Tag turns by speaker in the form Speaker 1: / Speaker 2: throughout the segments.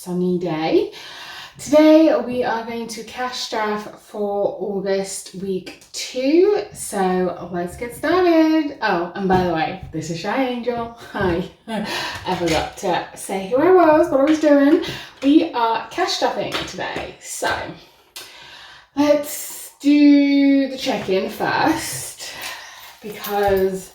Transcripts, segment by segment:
Speaker 1: sunny day. Today we are going to cash stuff for August week 2, so let's get started. Oh, and by the way, this is ShyAngel. Hi. I forgot to say who I was, what I was doing. We are cash stuffing today, so let's do the check-in first, because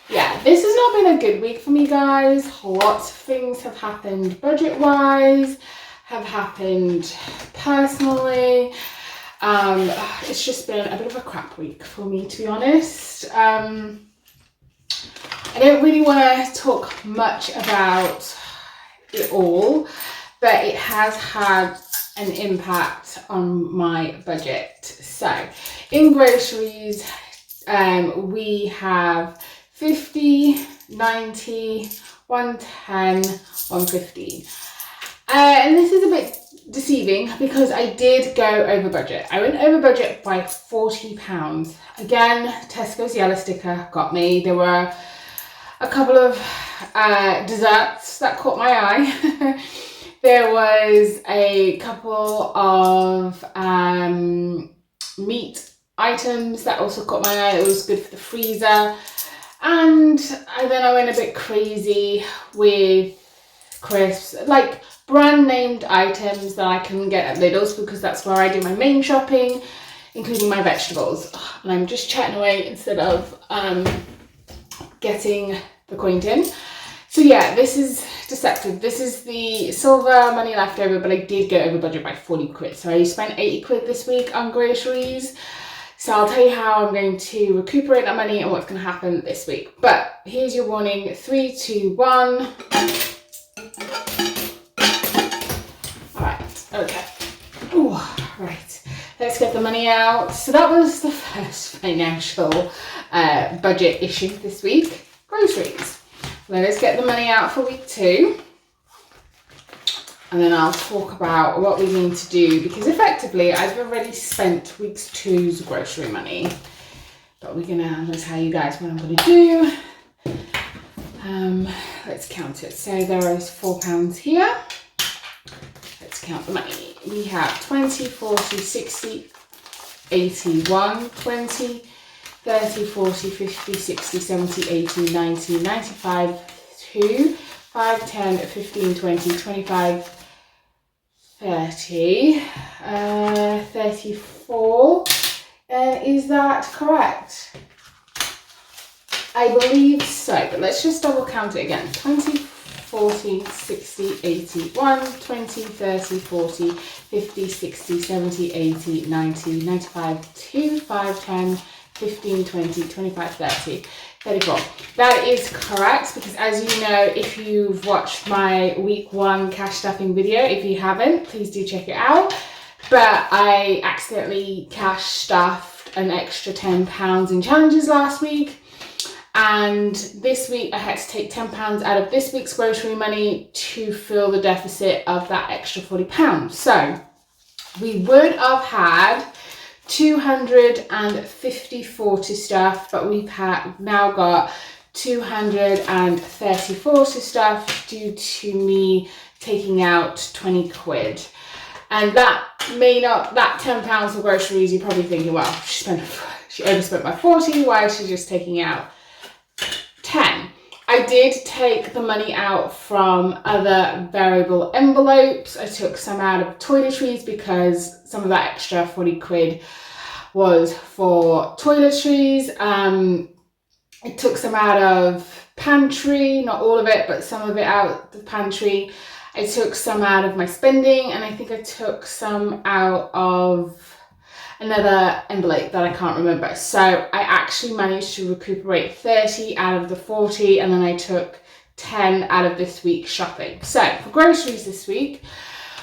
Speaker 1: yeah, this has not been a good week for me, guys. Lots of things have happened budget-wise, have happened personally. It's just been a bit of a crap week for me, to be honest. I don't really want to talk much about it all, but it has had an impact on my budget. So in groceries, we have 50, 90, 110, 150. And this is a bit deceiving because I did go over budget. I went over budget by £40. Again, Tesco's yellow sticker got me. There were a couple of desserts that caught my eye. There was a couple of meat items that also caught my eye. It was good for the freezer. And then I went a bit crazy with crisps, like brand named items that I can get at Lidl's, because that's where I do my main shopping, including my vegetables. And I'm just chatting away instead of getting the coin in. So yeah, this is deceptive. This is the silver money left over, but I did go over budget by 40 quid. So I spent 80 quid this week on groceries. So I'll tell you how I'm going to recuperate that money and what's going to happen this week. But here's your warning: 3, 2, 1. Alright, okay. Ooh, right. Let's get the money out. So that was the first financial budget issue this week. Groceries. Let us get the money out for week 2. And then I'll talk about what we need to do, because effectively I've already spent week 2's grocery money. But I'm gonna tell you guys what I'm gonna do. Let's count it. So there is £4 here. Let's count the money. We have 20, 40, 60, 80, 1, 20, 30, 40, 50, 60, 70, 80, 90, 95, 2, 5, 10, 15, 20, 25, 30, 34. Is that correct? I believe so, but let's just double count it again. 20, 40, 60, 80, 1, 20, 30, 40, 50, 60, 70, 80, 90, 95, 2, 5, 10, 15, 20, 25, 30, 34. That is correct, because as you know, if you've watched my week 1 cash stuffing video, if you haven't, please do check it out. But I accidentally cash stuffed an extra £10 in challenges last week. And this week I had to take £10 out of this week's grocery money to fill the deficit of that extra £40. So we would have had 254 to stuff, but we've now got 234 to stuff due to me taking out 20 quid. And that £10 for groceries, you're probably thinking, well, she overspent by 40, why is she just taking out 10? I did take the money out from other variable envelopes. I took some out of toiletries because some of that extra 40 quid was for toiletries. I took some out of pantry, not all of it, but some of it out of the pantry. I took some out of my spending, and I think I took some out of another envelope that I can't remember. So I actually managed to recuperate 30 out of the 40, and then I took 10 out of this week's shopping. So for groceries this week,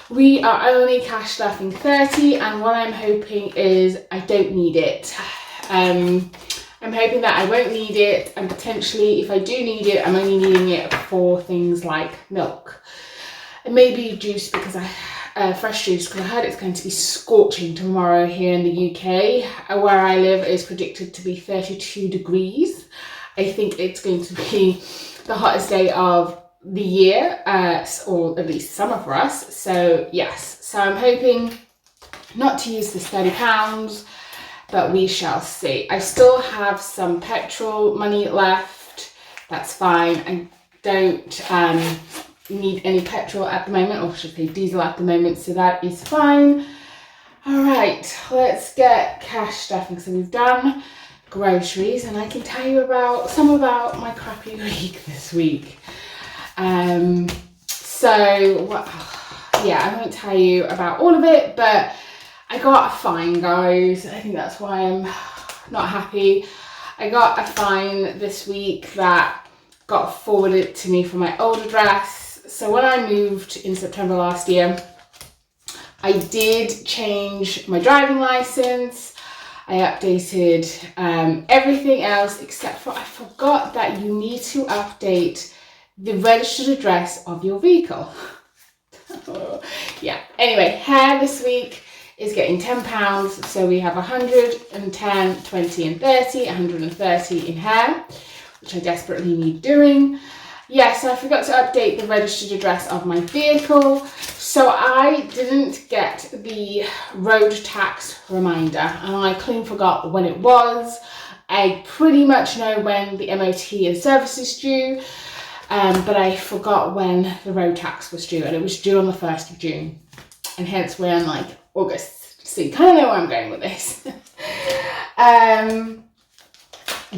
Speaker 1: we are only cash stuffing 30, and what I'm hoping is I don't need it. I'm hoping that I won't need it, and potentially if I do need it, I'm only needing it for things like milk. And maybe juice, because fresh juice, because I heard it's going to be scorching tomorrow here in the UK. Where I live is predicted to be 32 degrees. I think it's going to be the hottest day of the year, or at least summer for us. So yes, so I'm hoping not to use this £30, but we shall see. I still have some petrol money left. That's fine. I don't need any petrol at the moment, or should I say diesel at the moment, so that is fine. All right, let's get cash stuffing. So we've done groceries, and I can tell you about my crappy week this week. I won't tell you about all of it, but I got a fine, guys. I think that's why I'm not happy. I got a fine this week that got forwarded to me from my old address. So when I moved in September last year, I did change my driving license. I updated everything else, except for I forgot that you need to update the registered address of your vehicle. Yeah, anyway, hair this week is getting £10. So we have 110, 20 and 30, 130 in hair, which I desperately need doing. Yes, I forgot to update the registered address of my vehicle. So I didn't get the road tax reminder, and I clean forgot when it was. I pretty much know when the MOT and service is due, but I forgot when the road tax was due, and it was due on the 1st of June. And hence we're in like August. So you kind of know where I'm going with this.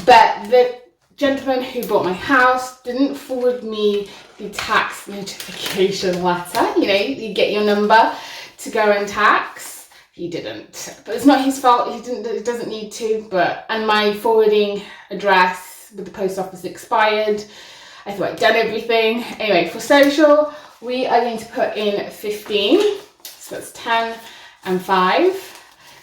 Speaker 1: But the gentleman who bought my house didn't forward me the tax notification letter. You know, you get your number to go and tax. He didn't, but it's not his fault. He doesn't need to. And my forwarding address with the post office expired. I thought I'd done everything. Anyway, for social, we are going to put in 15. So that's 10 and 5.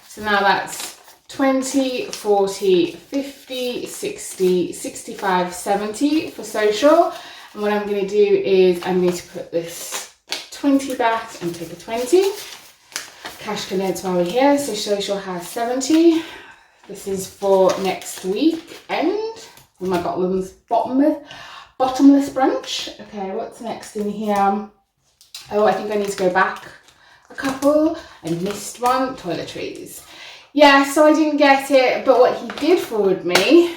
Speaker 1: So now that's 20, 40, 50, 60, 65, 70 for social. And what I'm going to do is I'm going to put this 20 back and take a 20. Cash condensed while we're here. So social has 70. This is for next weekend with my bottomless brunch. Okay, what's next in here? Oh, I think I need to go back a couple. I missed one, toiletries. Yeah, so I didn't get it, but what he did forward me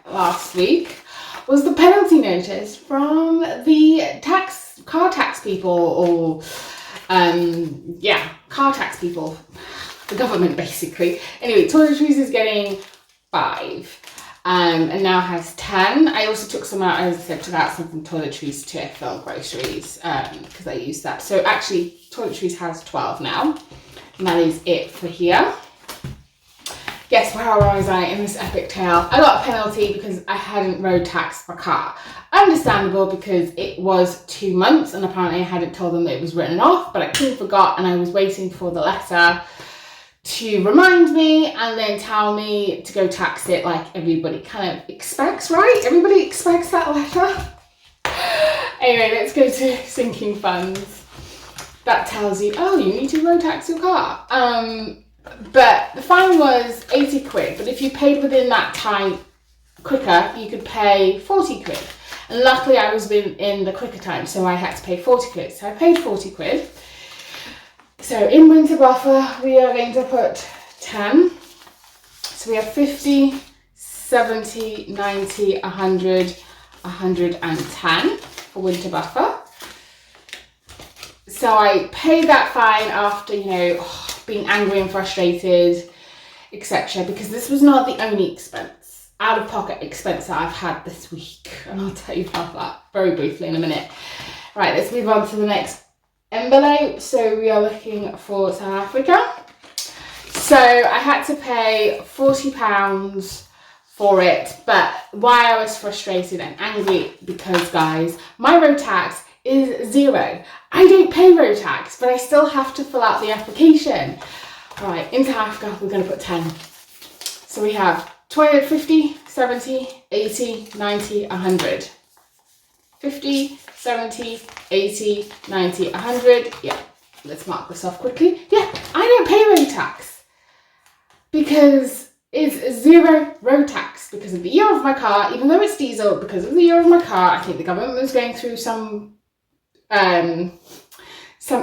Speaker 1: last week was the penalty notice from the car tax people, or car tax people, the government basically. Anyway, toiletries is getting 5, and now has 10. I also took some out, as I said, took out some from toiletries to fill groceries, because I used that. So actually, toiletries has 12 now, and that is it for here. Yes, where was I in this epic tale? I got a penalty because I hadn't road taxed my car. Understandable, because it was 2 months and apparently I hadn't told them that it was written off, but I clean forgot, and I was waiting for the letter to remind me and then tell me to go tax it like everybody kind of expects, right? Everybody expects that letter. Anyway, let's go to sinking funds. That tells you, oh, you need to road tax your car. But the fine was 80 quid, but if you paid within that time quicker, you could pay 40 quid. And luckily I was in the quicker time, so I had to pay 40 quid. So I paid 40 quid. So in winter buffer, we are going to put 10. So we have 50, 70, 90, 100, 110 for winter buffer. So I paid that fine after, being angry and frustrated, etc. Because this was not the only expense, out-of-pocket expense that I've had this week. And I'll tell you about that very briefly in a minute. Right, let's move on to the next envelope. So we are looking for South Africa. So I had to pay £40 for it. But why I was frustrated and angry, because guys, my road tax is 0. I don't pay road tax, but I still have to fill out the application. Right, in South Africa, we're going to put 10. So we have 20, 50, 70, 80, 90, 100. 50, 70, 80, 90, 100. Yeah, let's mark this off quickly. Yeah, I don't pay road tax because is 0 road tax because of the year of my car, even though it's diesel, because of the year of my car. I think the government was going through some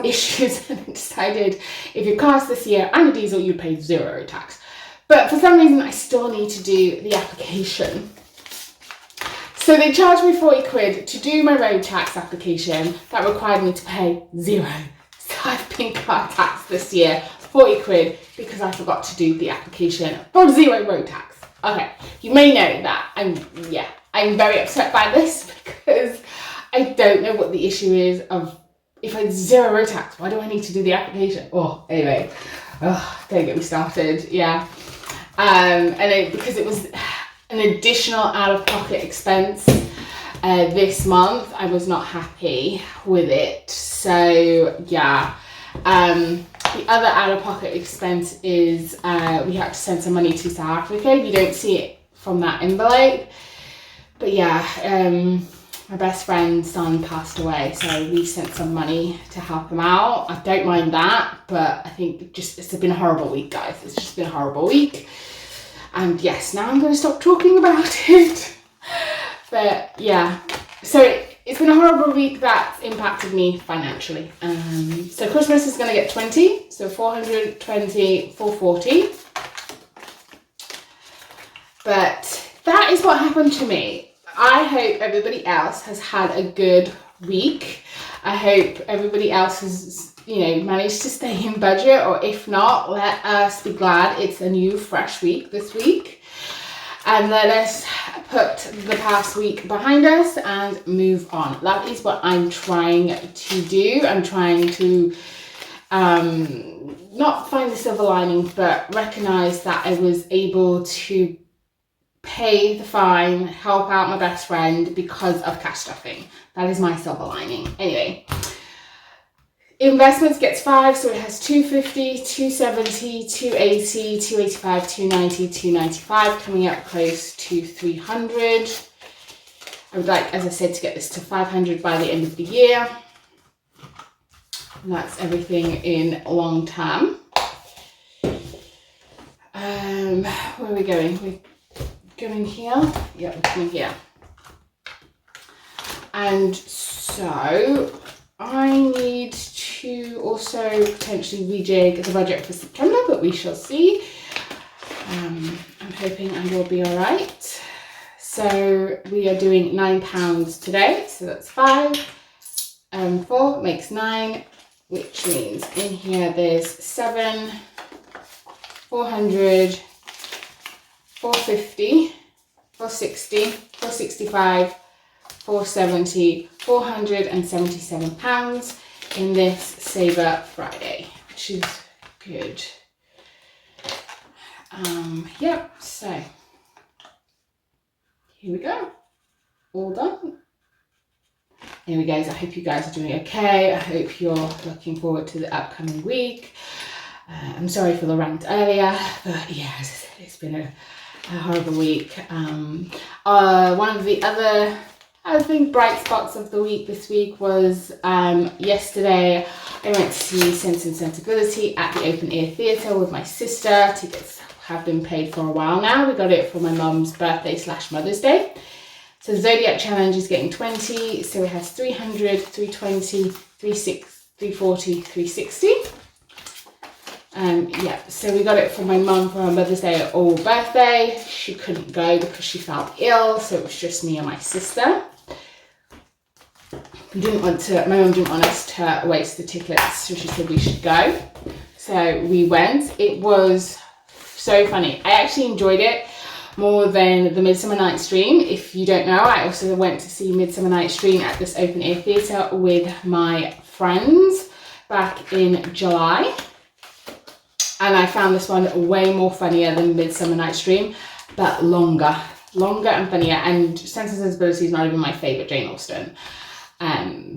Speaker 1: issues and decided if your car's this year and a diesel, you pay 0 road tax. But for some reason, I still need to do the application. So they charged me 40 quid to do my road tax application. That required me to pay 0. So I've been car taxed this year 40 quid because I forgot to do the application for 0 road tax. Okay, you may know that I'm very upset by this because I don't know what the issue is of if it's 0 road tax, why do I need to do the application? Oh, anyway, don't get me started. Yeah, because it was an additional out-of-pocket expense this month, I was not happy with it. So yeah, the other out-of-pocket expense is we had to send some money to South Africa. You don't see it from that envelope, but yeah, my best friend's son passed away, so we sent some money to help him out. I don't mind that, but I think it's been a horrible week, guys. It's just been a horrible week. And yes, now I'm going to stop talking about it. But yeah, so it's been a horrible week that's impacted me financially. So Christmas is going to get 20, so 420, 440. But that is what happened to me. I hope everybody else has had a good week. I hope everybody else has, managed to stay in budget, or if not, let us be glad it's a new fresh week this week. And let us put the past week behind us and move on. That is what I'm trying to do. I'm trying to not find the silver lining, but recognize that I was able to pay the fine, help out my best friend because of cash stuffing. That is my silver lining. Anyway, investments gets 5, so it has 250, 270, 280, 285, 290, 295, coming up close to 300. I would like, as I said, to get this to 500 by the end of the year. And that's everything in long term. Where are we going? We're going here. Yeah, we're coming here. And so I need to also potentially rejig the budget for September, but we shall see. I'm hoping I will be all right. So we are doing £9 today, so that's 5 and 4 makes 9, which means in here there's 7, 400, 450, 460, 465, 470, £477 in this Saver Friday, which is good. Yep, so here we go, all done. Anyway guys, I hope you guys are doing okay. I hope you're looking forward to the upcoming week. I'm sorry for the rant earlier, but yeah, as I said, it's been a horrible week. One of the other, I think, bright spots of the week this week was yesterday I went to see Sense and Sensibility at the Open Air Theatre with my sister. Tickets have been paid for a while now. We got it for my mum's birthday / Mother's Day. So the Zodiac Challenge is getting 20, so it has 300, 320, 340, 360. Yeah, so we got it for my mum for her Mother's Day or birthday. She couldn't go because she felt ill, so it was just me and my sister. My mum didn't want us to waste the tickets, so she said we should go. So we went. It was so funny. I actually enjoyed it more than the Midsummer Night's Dream. If you don't know, I also went to see Midsummer Night's Dream at this open air theatre with my friends back in July. And I found this one way more funnier than Midsummer Night's Dream, but longer and funnier. And Sense and Sensibility is not even my favourite Jane Austen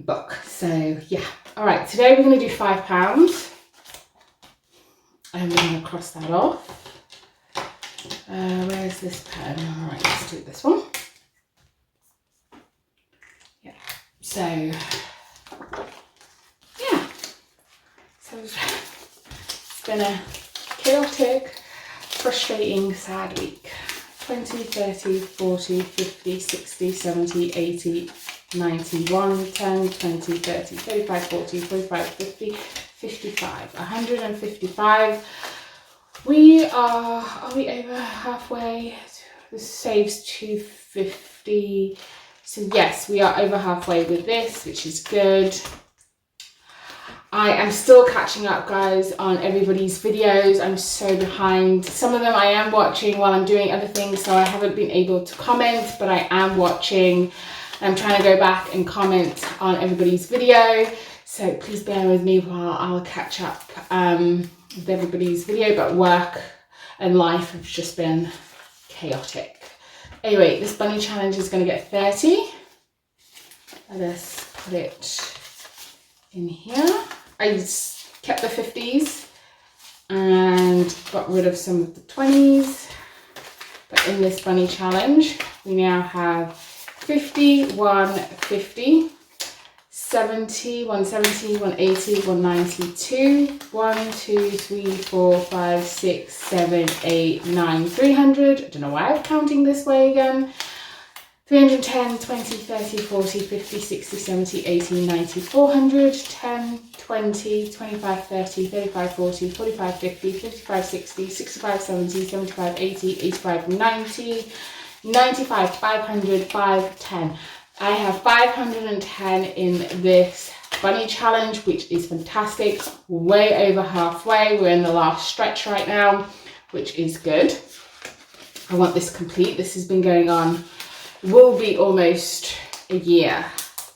Speaker 1: book. So yeah. All right, today we're going to do £5. And we're going to cross that off. Where's this pen? All right, let's do this one. Yeah. So yeah. So it's been a chaotic frustrating, sad week. 20, 30, 40, 50, 60, 70, 80, 91, 10, 20, 30, 35, 40, 45, 50, 55. 155. We are we over halfway? This saves 250. So yes, we are over halfway with this, which is good. I am still catching up, guys, on everybody's videos. I'm so behind. Some of them I am watching while I'm doing other things, so I haven't been able to comment, but I am watching. I'm trying to go back and comment on everybody's video, so please bear with me while I'll catch up with everybody's video. But work and life have just been chaotic. Anyway, this bunny challenge is going to get 30. Let us put it in here. I kept the 50s and got rid of some of the 20s. But in this bunny challenge, we now have 50, 150, 70, 170, 180, 192, 1, 2, 3, 4, 5, 6, 7, 8, 9, 300. I don't know why I'm counting this way again. 310, 20, 30, 40, 50, 60, 70, 80, 90, 400, 10, 20, 25, 30, 35, 40, 45, 50, 55, 60, 65, 70, 75, 80, 85, 90, 95, 500, 510. I have 510 in this bunny challenge, which is fantastic. Way over halfway. We're in the last stretch right now, which is good. I want this complete. This has been going on, will be almost a year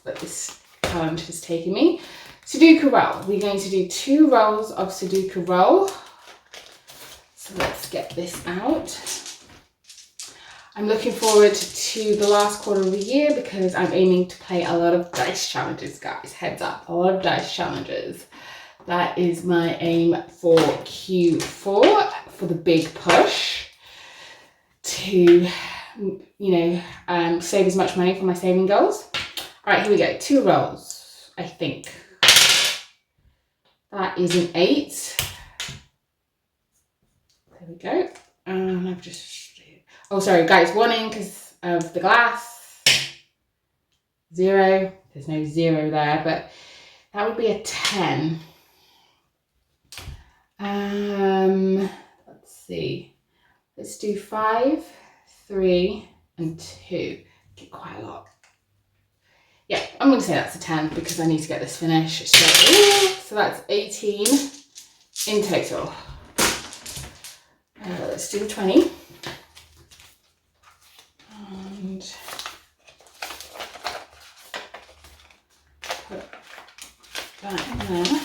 Speaker 1: that this challenge has taken me. Sudoku roll. We're going to do 2 rolls of Sudoku roll. So let's get this out. I'm looking forward to the last quarter of the year because I'm aiming to play a lot of dice challenges, guys. Heads up, a lot of dice challenges. That is my aim for Q4, for the big push to, save as much money for my saving goals. All right, here we go. 2 rolls, I think. That is an 8. There we go. And I've just... Oh, sorry, guys. 1 in because of the glass. 0. There's no 0 there, but that would be a 10. Let's see. Let's do 5, 3, and 2. Get quite a lot. Yeah, I'm going to say that's a 10 because I need to get this finished. So that's 18 in total. Let's do 20. And put that in there.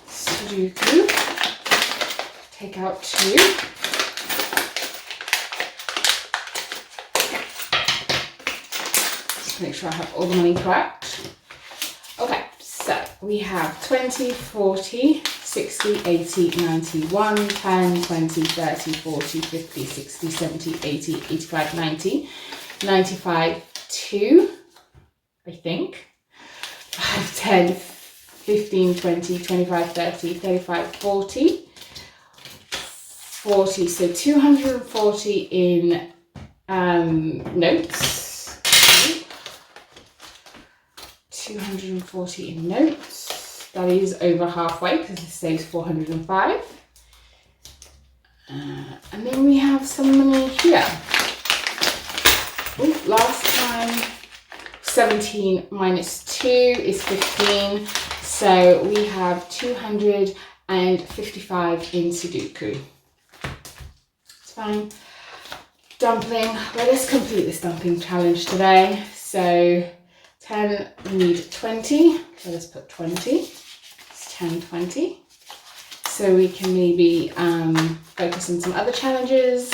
Speaker 1: Sudoku. Take out 2. Just make sure I have all the money correct. Okay, so we have 20, 40, 60, 80, 91, 10, 20, 30, 40, 50, 60, 70, 80, 85, 90, 95, 2, I think. 5, 10, 15, 20, 25, 30, 35, 40. 40, so 240 in notes. 240 in notes. That is over halfway because this saves 405. And then we have some money here. Ooh, last time 17 minus 2 is 15. So we have 255 in Sudoku. It's fine. Dumpling. Let us complete this dumpling challenge today. So 10, we need 20. Let us put 20. It's 10, 20. So we can maybe focus on some other challenges.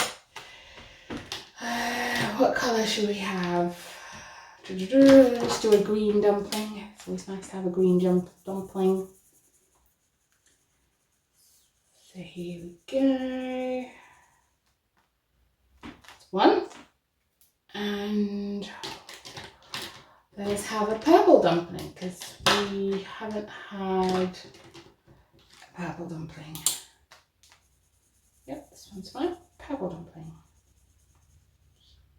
Speaker 1: What colour should we have? Let's do a green dumpling. It's always nice to have a green dumpling. So here we go. That's 1. And let's have a purple dumpling because we haven't had a purple dumpling. This one's fine. Purple dumpling.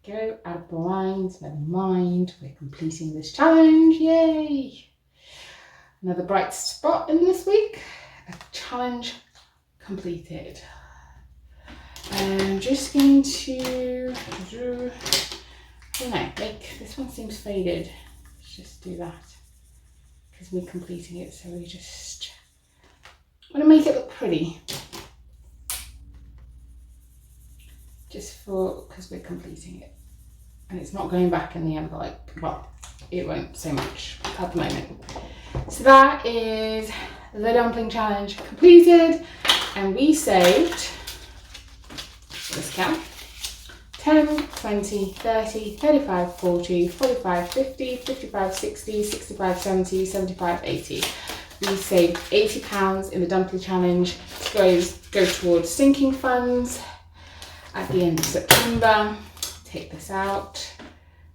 Speaker 1: Go out of blinds, never mind. We're completing this challenge. Yay! Another bright spot in this week. A challenge completed. I'm just going to, I don't know, make, this one seems faded. Let's just do that because we're completing it. So we just want to make it look pretty. Just for, because we're completing it. And it's not going back in the envelope. Well, it won't so much at the moment. So that is the dumpling challenge completed. And we saved, let's count, 10, 20, 30, 35, 40, 45, 50, 55, 60, 65, 70, 75, 80. We saved £80 in the dumpling challenge. Go towards sinking funds at the end of September. Take this out,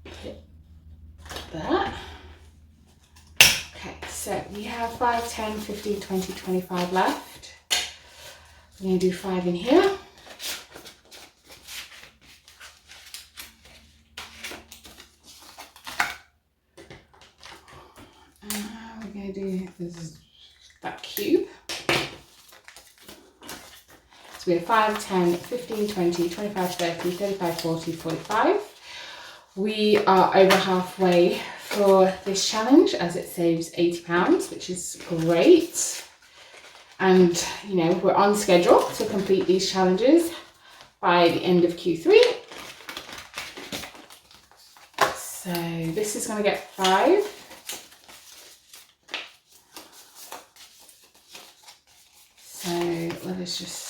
Speaker 1: put that. Okay, so we have 5, 10, 15, 20, 25 left. We're going to do 5 in here. We're going to do that cube. So we have 5, 10, 15, 20, 25, 30, 35, 40, 45. We are over halfway for this challenge as it saves £80, which is great. And, you know, we're on schedule to complete these challenges by the end of Q3. So this is going to get 5. So let us just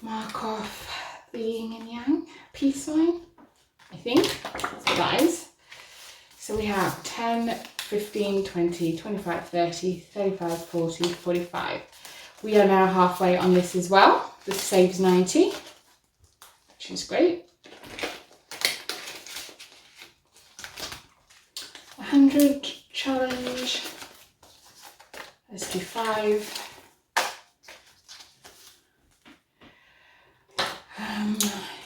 Speaker 1: mark off the yin and yang peace sign, I think. That's what that is. So we have 10, 15, 20, 25, 30, 35, 40, 45. We are now halfway on this as well. This saves 90, which is great. 100 challenge. Let's do 5.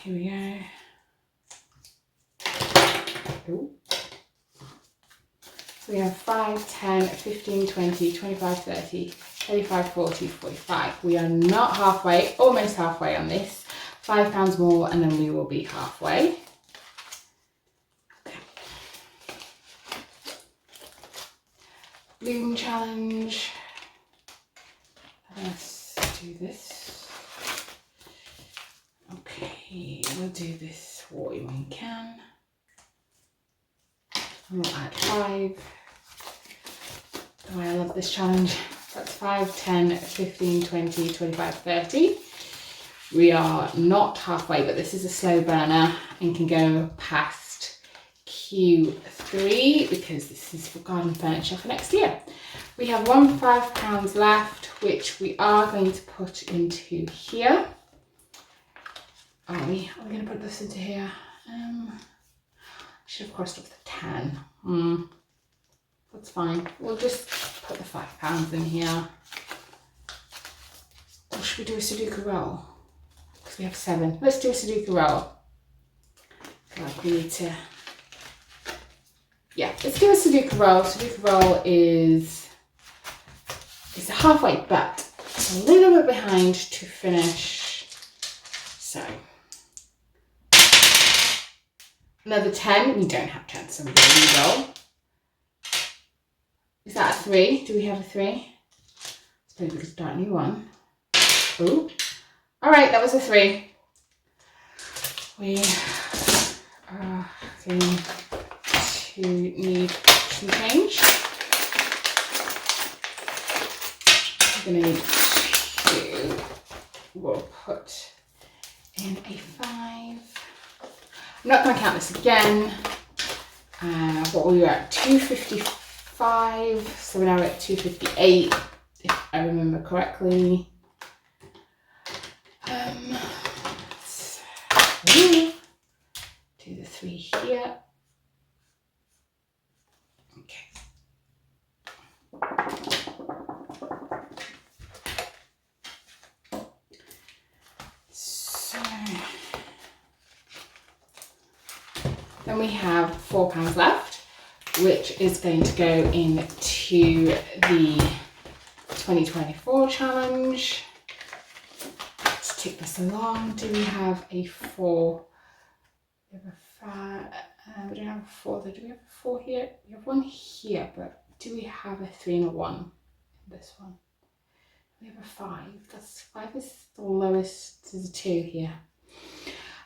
Speaker 1: Here we go. Ooh. So we have 5, 10, 15, 20, 25, 30, 35, 40, 45. We are not halfway, almost halfway on this. £5 more and then we will be halfway. Okay. Bloom challenge. Let's do this. Okay, we'll do this water when we can. And we'll add 5. Oh, I love this challenge. That's 5, 10, 15, 20, 25, 30. We are not halfway, but this is a slow burner and can go past Q3 because this is for garden furniture for next year. We have £1 left, which we are going to put into here. Are we going to put this into here? Should have crossed off the 10. That's fine. We'll just put the £5 in here. Or should we do a Sudoku roll? Because we have 7. Let's do a Sudoku roll. Like we need to. Yeah, let's do a Sudoku roll. Sudoku roll is halfway, but a little bit behind to finish. So. Another 10. We don't have 10, so we're going to re-roll. Is that a 3? Do we have a 3? It's probably because start a new one. Ooh. Alright, that was a 3. We are going to need some change. We're going to need 2. We'll put in a 5. I'm not going to count this again. What were we at? 255. So we're now at 258, if I remember correctly. Do the 3 here. Okay. Then we have £4 left, which is going to go into the 2024 challenge. Let's tick this along. Do we have a 4? We have a 5. We don't have a 4 though. Do we have a 4 here? We have one here, but do we have a 3 and a 1 in this one? We have a 5. That's 5 is the lowest. There's a 2 here.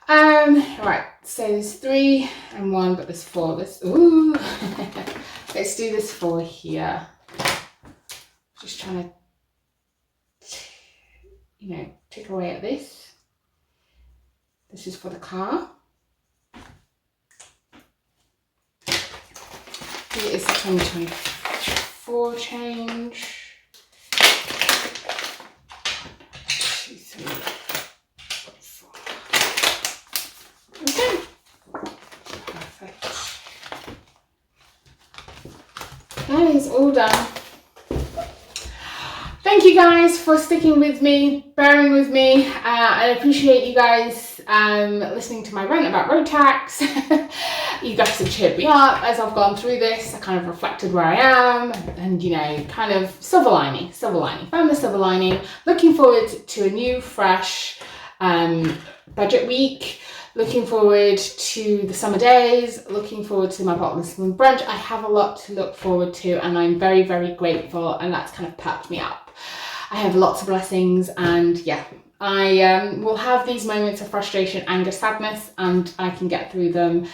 Speaker 1: Right, so there's 3 and 1, but there's 4. Let's do this 4 here. Just trying to, you know, tick away at this. This is for the car. Here is the 2024 change. 2, 3, 4. Okay. Perfect. That is all done. Thank you guys for sticking with me, bearing with me. I appreciate you guys listening to my rant about road tax. You guys have cheered me up as I've gone through this. I kind of reflected where I am and, you know, kind of silver lining. Found the silver lining. Looking forward to a new, fresh budget week. Looking forward to the summer days. Looking forward to my bottomless spoon brunch. I have a lot to look forward to and I'm very, very grateful, and that's kind of perked me up. I have lots of blessings, and yeah, I will have these moments of frustration, anger, sadness, and I can get through them.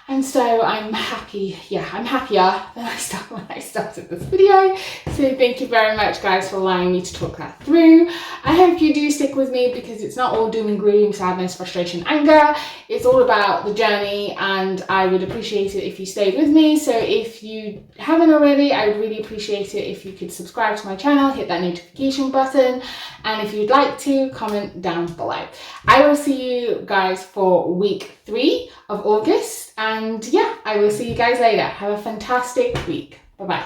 Speaker 1: And so I'm happy, yeah, I'm happier than when I started this video. So thank you very much guys for allowing me to talk that through. I hope you do stick with me because it's not all doom and gloom, sadness, frustration, anger. It's all about the journey, and I would appreciate it if you stayed with me. So if you haven't already, I would really appreciate it if you could subscribe to my channel, hit that notification button, and if you'd like to, comment down below. I will see you guys for week 3 of August. And yeah, I will see you guys later. Have a fantastic week. Bye-bye.